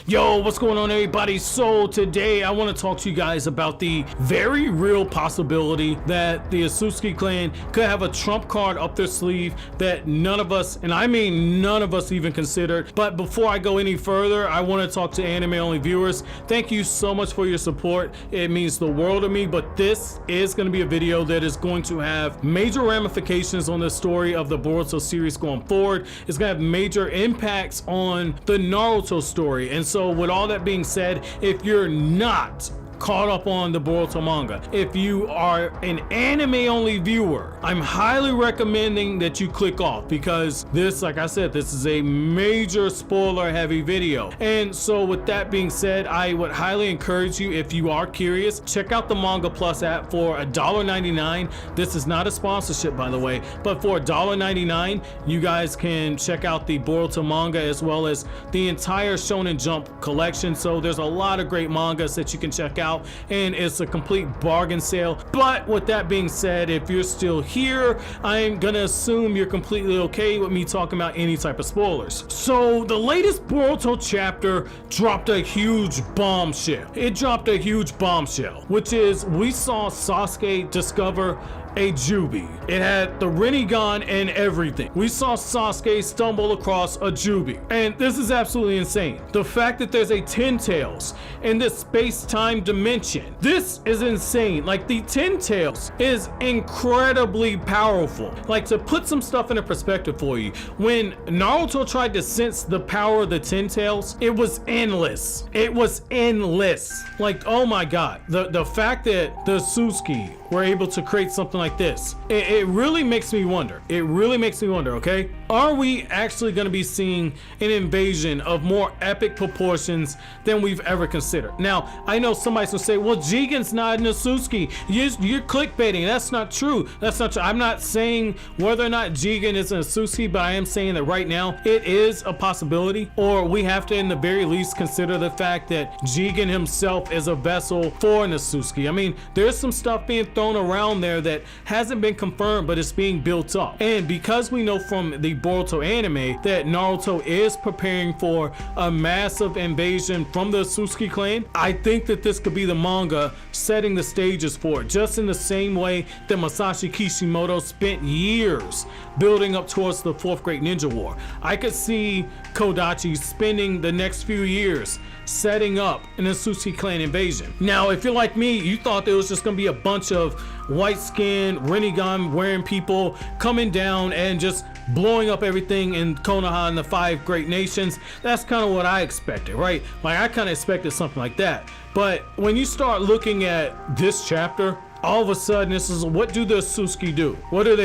Yo, what's going on, everybody? So today I want to talk to you guys about the very real possibility that the Otsutsuki clan could have a trump card up their sleeve that none of us, and I mean none of us, even considered. But before I go any further, I want to talk to anime only viewers. Thank you so much for your support. It means the world to me, but this is going to be a video that is going to have major ramifications on the story of the Boruto series going forward. It's going to have major impacts on the Naruto story. And so with all that being said, if you're not caught up on the Boruto manga, if you are an anime only viewer, I'm highly recommending that you click off, because this, like I said, this is a major spoiler heavy video. And so with that being said, I would highly encourage you, if you are curious, check out the Manga Plus app for $1.99. This is not a sponsorship, by the way, but for $1.99 you guys can check out the Boruto manga as well as the entire Shonen Jump collection. So there's a lot of great mangas that you can check out, and it's a complete bargain sale. But with that being said, if you're still here, I'm gonna assume you're completely okay with me talking about any type of spoilers. So the latest Boruto chapter dropped a huge bombshell. It dropped a huge bombshell, which is we saw Sasuke discover a Jubi. It had the Rinnegan and everything. We saw Sasuke stumble across a Jubi, and this is absolutely insane. The fact that there's a Ten Tails in this space-time dimension, this is insane. Like, the Ten Tails is incredibly powerful. Like, to put some stuff into perspective for you, when Naruto tried to sense the power of the Ten Tails, it was endless. It was endless. Like, oh my god, the fact that the Otsutsuki were able to create something like this, it really makes me wonder. It really makes me wonder, okay? Are we actually going to be seeing an invasion of more epic proportions than we've ever considered? Now, I know somebody's going to say, well, Jigen's not an Otsutsuki. You're clickbaiting. That's not true. That's not true. I'm not saying whether or not Jigen is an Otsutsuki, but I am saying that right now it is a possibility, or we have to, in the very least, consider the fact that Jigen himself is a vessel for an Otsutsuki. I mean, there's some stuff being thrown around there that hasn't been confirmed, but it's being built up. And because we know from the Boruto anime that Naruto is preparing for a massive invasion from the Otsutsuki clan, I think that this could be the manga setting the stages for it, just in the same way that Masashi Kishimoto spent years building up towards the Fourth Great Ninja War. I could see Kodachi spending the next few years setting up an Otsutsuki clan invasion. Now, if you're like me, you thought there was just gonna be a bunch of white-skinned, Rinnegan wearing people coming down and just blowing up everything in Konoha and the Five Great Nations. That's kind of what I expected, right? Like, I kind of expected something like that. But when you start looking at this chapter, all of a sudden, this is, what do the Otsutsuki do? What do?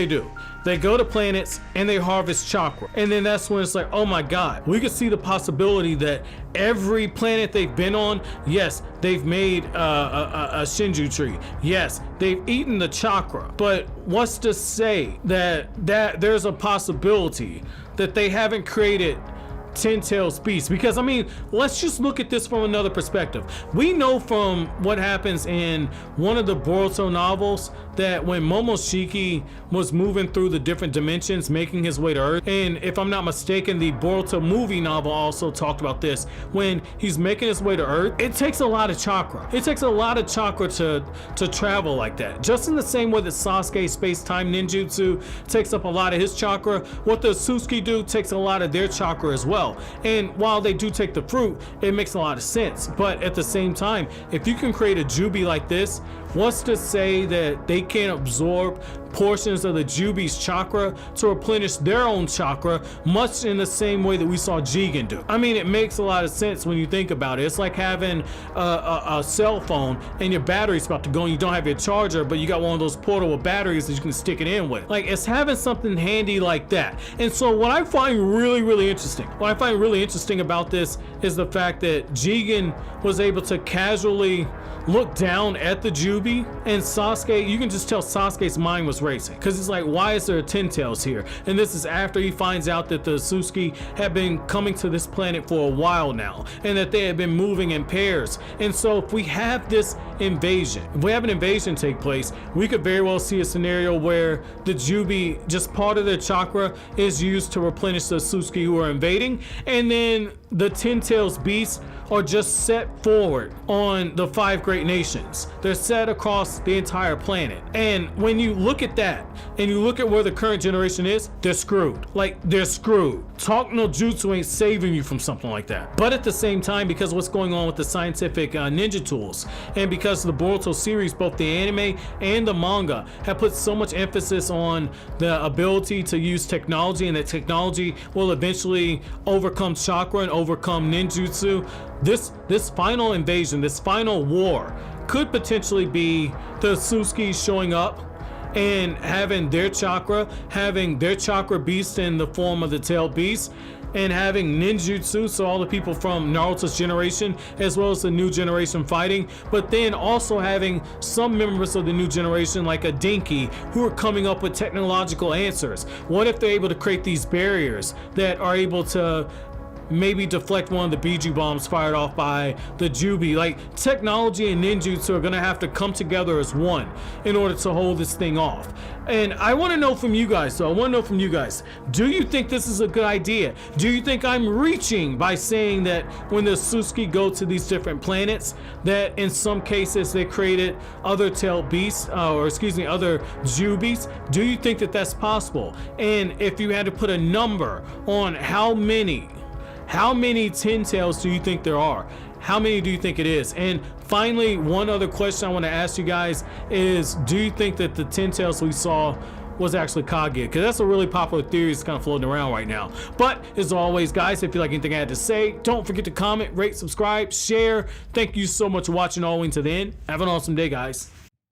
They go to planets and they harvest chakra. And then that's when it's like, oh my god, we could see the possibility that every planet they've been on, yes, they've made a Shinju tree. Yes, they've eaten the chakra. But what's to say that there's a possibility that they haven't created Ten Tails beasts? Because I mean, let's just look at this from another perspective. We know from what happens in one of the Boruto novels that when Momoshiki was moving through the different dimensions, making his way to Earth, and if I'm not mistaken, the Boruto movie novel also talked about this, when he's making his way to Earth, it takes a lot of chakra. It takes a lot of chakra to travel like that. Just in the same way that Sasuke space-time ninjutsu takes up a lot of his chakra, what the Otsutsuki do takes a lot of their chakra as well. And while they do take the fruit, it makes a lot of sense. But at the same time, if you can create a Jubi like this, what's to say that they can't absorb portions of the Jubi's chakra to replenish their own chakra, much in the same way that we saw Jigen do? I mean, it makes a lot of sense when you think about it. It's like having a cell phone and your battery's about to go and you don't have your charger, but you got one of those portable batteries that you can stick it in with. Like, it's having something handy like that. And so what I find really interesting about this is the fact that Jigen was able to casually look down at the Jubi, and Sasuke, you can just tell Sasuke's mind was racing, because it's like, why is there a Ten Tails here? And this is after he finds out that the Otsutsuki have been coming to this planet for a while now, and that they have been moving in pairs. And so if we have this invasion, if we have an invasion take place, we could very well see a scenario where the Jubi, just part of their chakra is used to replenish the Otsutsuki who are invading, and then the Ten Tails beast are just set forward on the 5 great nations. They're set across the entire planet. And when you look at that and you look at where the current generation is, they're screwed. Like, they're screwed. Talk no jutsu ain't saving you from something like that. But at the same time, because of what's going on with the scientific ninja tools, and because the Boruto series, both the anime and the manga, have put so much emphasis on the ability to use technology, and that technology will eventually overcome chakra and overcome ninjutsu. This final invasion, this final war, could potentially be the Otsutsuki showing up and having their chakra beast in the form of the tailed beast, and having ninjutsu, so all the people from Naruto's generation as well as the new generation fighting, but then also having some members of the new generation like a Dinky who are coming up with technological answers. What if they're able to create these barriers that are able to maybe deflect one of the Biju bombs fired off by the Jubi? Like, technology and ninjutsu are gonna have to come together as one in order to hold this thing off. And I want to know from you guys, do you think this is a good idea? Do you think I'm reaching by saying that when the Otsutsuki go to these different planets, that in some cases they created other tailed beasts, other Jubis? Do you think that that's possible? And if you had to put a number on how many 10 tails do you think there are? How many do you think it is? And finally, one other question I want to ask you guys is, do you think that the 10 tails we saw was actually Kage? Because that's a really popular theory that's kind of floating around right now. But as always, guys, if you like anything I had to say, don't forget to comment, rate, subscribe, share. Thank you so much for watching all the way to the end. Have an awesome day, guys.